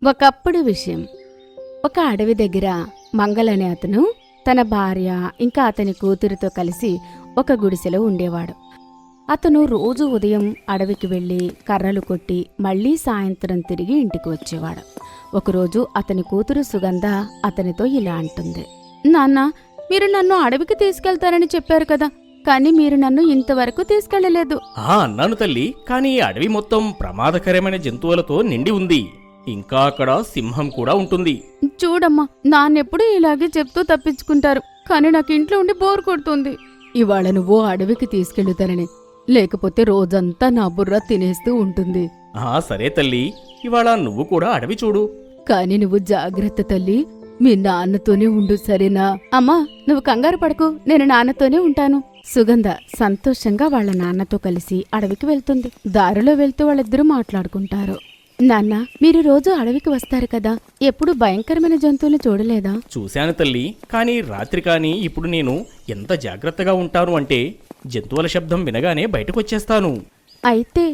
ఒకప్పుడు విషయం. ఒక అడవి దగ్గర మంగల్ అనే అతను తన భార్య ఇంకా అతని కూతురితో కలిసి ఒక గుడిసెలో ఉండేవాడు. అతను రోజు ఉదయం అడవికి వెళ్లి కర్రలు కొట్టి మళ్లీ సాయంత్రం తిరిగి ఇంటికి వచ్చేవాడు. ఒకరోజు అతని కూతురు సుగంధ అతనితో ఇలా అంటుంది, నాన్న, మీరు నన్ను అడవికి తీసుకెళ్తారని చెప్పారు కదా, కానీ మీరు నన్ను ఇంతవరకు తీసుకెళ్లలేదు. అన్నాను తల్లి, కానీ అడవి మొత్తం ప్రమాదకరమైన జంతువులతో నిండి ఉంది. ఇంకా అక్కడ సింహం కూడా ఉంటుంది. చూడమ్మా, నాన్నెప్పుడు ఇలాగే చెప్తూ తప్పించుకుంటారు, కానీ నాకు ఇంట్లో ఉండి బోర్ కొడుతుంది. ఇవాళ నువ్వు అడవికి తీసుకెళ్తానని, లేకపోతే రోజంతా నా బుర్ర తినేస్తూ ఉంటుంది. సరే తల్లి, ఇవాళ నువ్వు కూడా అడవి చూడు. కాని నువ్వు జాగ్రత్త తల్లి, మీ నాన్నతోనే ఉండు, సరేనా? అమ్మా, నువ్వు కంగారు పడకు, నేను నాన్నతోనే ఉంటాను. సుగంధ సంతోషంగా వాళ్ళ నాన్నతో కలిసి అడవికి వెళ్తుంది. దారిలో వెళ్తూ వాళ్ళిద్దరూ మాట్లాడుకుంటారు. నాన్న, మీరు రోజు అడవికి వస్తారు కదా, ఎప్పుడు భయంకరమైన జంతువులు చూడలేదా? చూశాను తల్లి, కానీ రాత్రి కానీ ఇప్పుడు నేను ఎంత జాగ్రత్తగా ఉంటాను అంటే జంతువుల శబ్దం వినగానే బయటకొచ్చేస్తాను. అయితే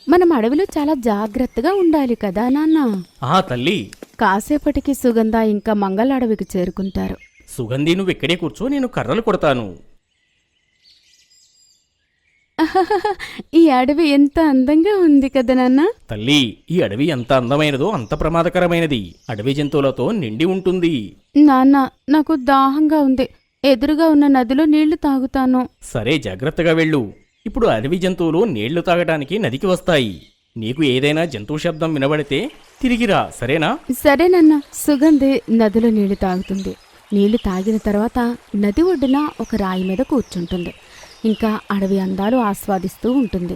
మనం అడవిలో చాలా జాగ్రత్తగా ఉండాలి కదా నాన్న? తల్లి. కాసేపటికి సుగంధ ఇంకా మంగళ అడవికి చేరుకుంటారు. సుగంధి, నువ్వు ఇక్కడే కూర్చో, నేను కర్రలు కొడతాను. ఈ అడవి ఎంత అందంగా ఉంది కదా నాన్న? తల్లి, ఈ అడవి ఎంత అందమైనదో అంత ప్రమాదకరమైనది. అడవి జంతువులతో నిండి ఉంటుంది. నాన్న, నాకు దాహంగా ఉంది, ఎదురుగా ఉన్న నదిలో నీళ్లు తాగుతాను. సరే, జాగ్రత్తగా వెళ్ళు. ఇప్పుడు అడవి జంతువులు నీళ్లు తాగడానికి నదికి వస్తాయి. నీకు ఏదైనా జంతువు శబ్దం వినబడితే తిరిగిరా, సరేనా? సరేనన్న. సుగంధి నదిలో నీళ్లు తాగుతుంది. నీళ్లు తాగిన తర్వాత నది ఒడ్డున ఒక రాయి మీద కూర్చుంటుంది. ఇంకా అడవి అందాలు ఆస్వాదిస్తూ ఉంటుంది.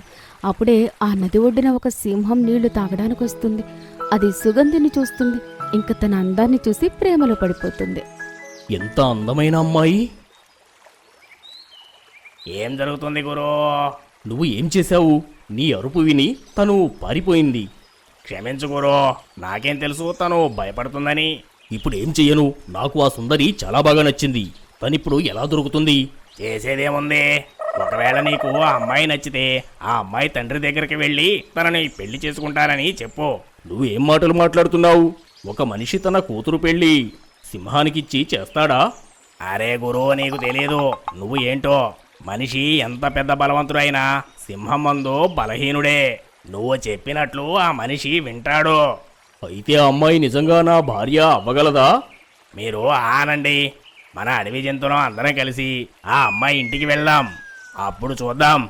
అప్పుడే ఆ నది ఒడ్డున ఒక సింహం నీళ్లు తాగడానికి వస్తుంది. అది సుగంధిని చూస్తుంది. ఇంకా తన అందాన్ని చూసి ప్రేమలో పడిపోతుంది. ఎంత అందమైన అమ్మాయి! ఏం జరుగుతుంది గురూ? నువ్వు ఏం చేశావు? నీ అరుపు విని తను పారిపోయింది. క్షమించు గురూ, నాకేం తెలుసు తను భయపడుతుందని. ఇప్పుడేం చెయ్యను? నాకు ఆ సుందరి చాలా బాగా నచ్చింది. తనిప్పుడు ఎలా దొరుకుతుంది? చేసేదేముంది, ఒకవేళ నీకు ఆ అమ్మాయి నచ్చితే ఆ అమ్మాయి తండ్రి దగ్గరికి వెళ్ళి తనని పెళ్లి చేసుకుంటానని చెప్పు. నువ్వేం మాటలు మాట్లాడుతున్నావు? ఒక మనిషి తన కూతురు పెళ్లి సింహానికిచ్చి చేస్తాడా? అరే గురూ, నీకు తెలియదు. నువ్వు ఏంటో, మనిషి ఎంత పెద్ద బలవంతుడైనా సింహం ముందు బలహీనుడే. నువ్వు చెప్పినట్లు ఆ మనిషి వింటాడు. అయితే ఆ అమ్మాయి నిజంగా నా భార్య అవ్వగలదా? మీరు ఆనండి, మన అడవి జంతువులం అందరం కలిసి ఆ అమ్మాయి ఇంటికి వెళ్దాం. అప్పుడు చూద్దాం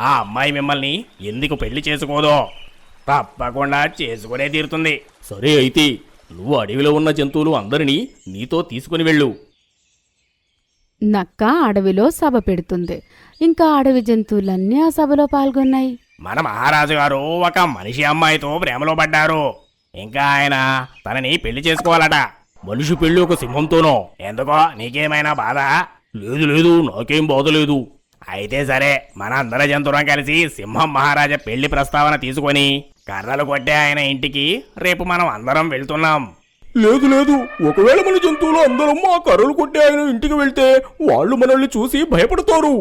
ఆ అమ్మాయి మిమ్మల్ని ఎందుకు పెళ్లి చేసుకోదో. తప్పకుండా చేసుకునే తీరుతుంది. సరే, అయితే నువ్వు అడవిలో ఉన్న జంతువులు అందరినీ నీతో తీసుకుని వెళ్ళు. నక్క అడవిలో సభ పెడుతుంది. ఇంకా అడవి జంతువులన్నీ ఆ సభలో పాల్గొన్నాయి. మన మహారాజు గారు ఒక మనిషి అమ్మాయితో ప్రేమలో పడ్డారు. ఇంకా ఆయన తనని పెళ్లి చేసుకోవాలట. మనిషి పెళ్లి ఒక సింహంతోనో? ఎందుకో, నీకేమైనా బాధ? లేదు లేదు, నాకేం బాధలేదు. అయితే సరే, మన అందరి జంతువులం కలిసి సింహం మహారాజా పెళ్లి ప్రస్తావన తీసుకొని కర్రలు కొట్టే ఆయన ఇంటికి రేపు మనం అందరం వెళ్తున్నాం. లేదు లేదు, ఒకవేళ మన జంతువులు అందరం ఆ కర్రలు కొట్టే ఆయన ఇంటికి వెళ్తే వాళ్ళు మనల్ని చూసి భయపడతారు.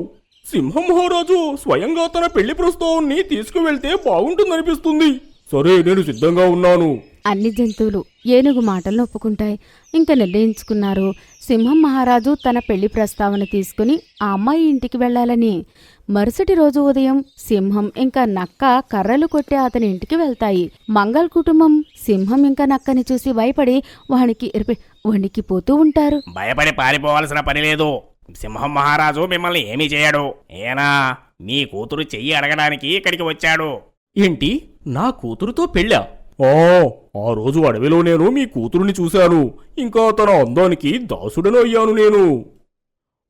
సింహం మహారాజు స్వయంగా తన పెళ్లి ప్రస్తావాన్ని తీసుకువెళ్తే బాగుంటుందనిపిస్తుంది. సరే, నేను సిద్ధంగా ఉన్నాను. అన్ని జంతువులు ఏనుగు మాటలను ఒప్పుకుంటాయి. ఇంకా నిర్ణయించుకున్నారు, సింహం మహారాజు తన పెళ్లి ప్రస్తావన తీసుకుని ఆ అమ్మాయి ఇంటికి వెళ్లాలని. మరుసటి రోజు ఉదయం సింహం ఇంకా నక్క కర్రలు కొట్టే అతని ఇంటికి వెళ్తాయి. మంగళ్ కుటుంబం సింహం ఇంకా నక్కని చూసి భయపడి వణికిపోతూ ఉంటారు. భయపడి పారిపోవాల్సిన పని లేదు. సింహం మహారాజు మిమ్మల్ని ఏమీ చేయడు. ఏనా మీ కూతురు చెయ్యి అడగడానికి ఇక్కడికి వచ్చాడు. ఏంటి, నా కూతురుతో పెళ్ళా? ఆ రోజు అడవిలో నేను మీ కూతురుని చూశాను. ఇంకా తన అందానికి దాసుడను అయ్యాను నేను.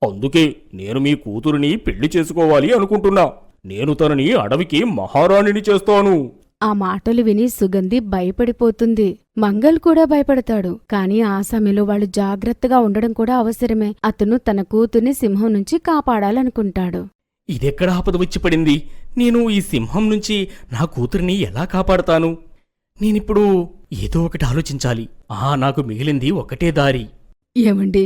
అందుకే నేను మీ కూతురిని పెళ్లి చేసుకోవాలి అనుకుంటున్నా. నేను తనని అడవికి మహారాణిని చేస్తాను. ఆ మాటలు విని సుగంధి భయపడిపోతుంది. మంగళ్ కూడా భయపడతాడు. కాని ఆ సమయంలో వాళ్ళు జాగ్రత్తగా ఉండడం కూడా అవసరమే. అతను తన కూతుర్ని సింహం నుంచి కాపాడాలనుకుంటాడు. ఇదెక్కడ ఆపద వచ్చి పడింది? నేను ఈ సింహం నుంచి నా కూతురిని ఎలా కాపాడతాను? నేనిప్పుడు ఏదో ఒకటి ఆలోచించాలి. నాకు మిగిలింది ఒకటే దారి. ఏమండి,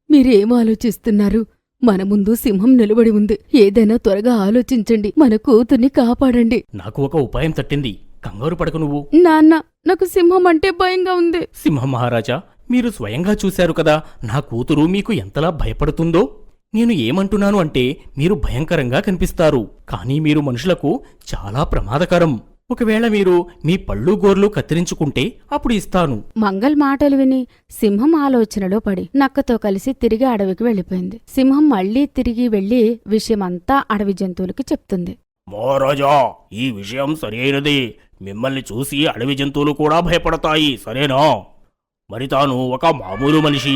మీరేం ఆలోచిస్తున్నారు? మన ముందు సింహం నిలబడి ఉంది. ఏదైనా త్వరగా ఆలోచించండి, మన కూతుర్ని కాపాడండి. నాకు ఒక ఉపాయం తట్టింది. కంగారు పడకు నువ్వు. నాన్న, నాకు సింహం అంటే భయంగా ఉంది. సింహం మహారాజా, మీరు స్వయంగా చూశారు కదా నా కూతురు మీకు ఎంతలా భయపడుతుందో. నేను ఏమంటున్నాను అంటే మీరు భయంకరంగా కనిపిస్తారు, కానీ మీరు మనుషులకు చాలా ప్రమాదకరం. ఒకవేళ మీరు మీ పళ్ళు గోర్లు కత్తిరించుకుంటే అప్పుడు ఇస్తాను. మంగల్ మాటలు విని సింహం ఆలోచనలో పడి నక్కతో కలిసి తిరిగి అడవికి వెళ్ళిపోయింది. సింహం మళ్లీ తిరిగి వెళ్లి విషయమంతా అడవి జంతువులకి చెప్తుంది. మహారాజా, ఈ విషయం సరైనది. మిమ్మల్ని చూసి అడవి జంతువులు కూడా భయపడతాయి, సరేనా? మరి తాను ఒక మామూలు మనిషి.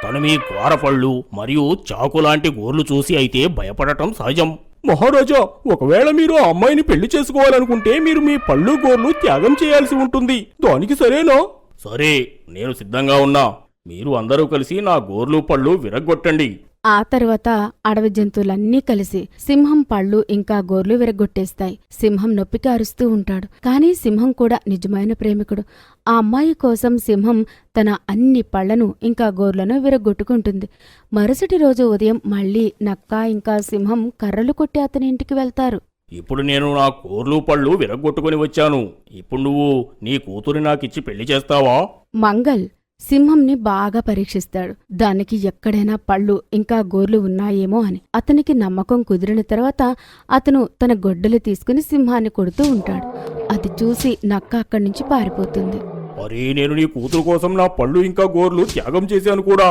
తను మీ కూరపళ్ళు మరియు చాకు లాంటి గోర్లు చూసి అయితే భయపడటం సహజం. మహారాజా, ఒకవేళ మీరు ఆ అమ్మాయిని పెళ్లి చేసుకోవాలనుకుంటే మీరు మీ పళ్ళు గోర్లు త్యాగం చేయాల్సి ఉంటుంది. దానికి సరేనా? సరే, నేను సిద్ధంగా ఉన్నా. మీరు అందరూ కలిసి నా గోర్లు పళ్ళు విరగ్గొట్టండి. ఆ తర్వాత అడవి జంతువులన్నీ కలిసి సింహం పళ్ళు ఇంకా గోర్లు విరగొట్టేస్తాయి. సింహం నొప్పికి అరుస్తూ ఉంటాడు. కానీ సింహం కూడా నిజమైన ప్రేమికుడు. ఆ అమ్మాయి కోసం సింహం తన అన్ని పళ్లను ఇంకా గోర్లను విరగొట్టుకుంటుంది. మరుసటి రోజు ఉదయం మళ్ళీ నక్క ఇంకా సింహం కర్రలు కొట్టి అతని ఇంటికి వెళ్తారు. ఇప్పుడు నేను నా గోర్లు పళ్ళు విరగ్గొట్టుకుని వచ్చాను. ఇప్పుడు నువ్వు నీ కూతురి నాకిచ్చి పెళ్లి చేస్తావా? మంగల్ సింహంని బాగా పరీక్షిస్తాడు. దానికి ఎక్కడైనా పళ్ళు ఇంకా గోర్లు ఉన్నాయేమో అని. అతనికి నమ్మకం కుదిరిన తర్వాత అతను తన గొడ్డలు తీసుకుని సింహాన్ని కొడుతూ ఉంటాడు. అది చూసి నక్క అక్కడి నుంచి పారిపోతుంది. మరి నేను నీ కూతురు కోసం నా పళ్ళు ఇంకా గోర్లు త్యాగం చేశాను కూడా.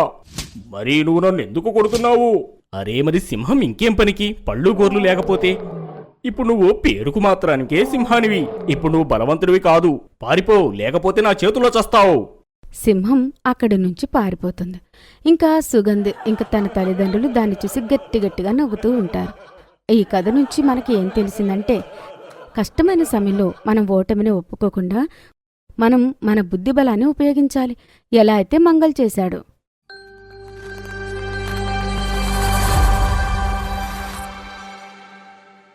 మరి నువ్వు నన్ను ఎందుకు కొడుతున్నావు? అరే, మరి సింహం ఇంకేం పనికి పళ్ళు గోర్లు లేకపోతే? ఇప్పుడు నువ్వు పేరుకు మాత్రానికే సింహానివి. ఇప్పుడు నువ్వు బలవంతుడివి కాదు. పారిపో, లేకపోతే నా చేతిలో చస్తావు. సింహం అక్కడి నుంచి పారిపోతుంది. ఇంకా సుగంధ్ ఇంకా తన తల్లిదండ్రులు దాన్ని చూసి గట్టిగట్టిగా నవ్వుతూ ఉంటారు. ఈ కథ నుంచి మనకి ఏం తెలిసిందంటే, కష్టమైన సమయంలో మనం ఓటమిని ఒప్పుకోకుండా మనం మన బుద్ధిబలాన్ని ఉపయోగించాలి. ఎలా అయితే మంగల్ చేశాడు.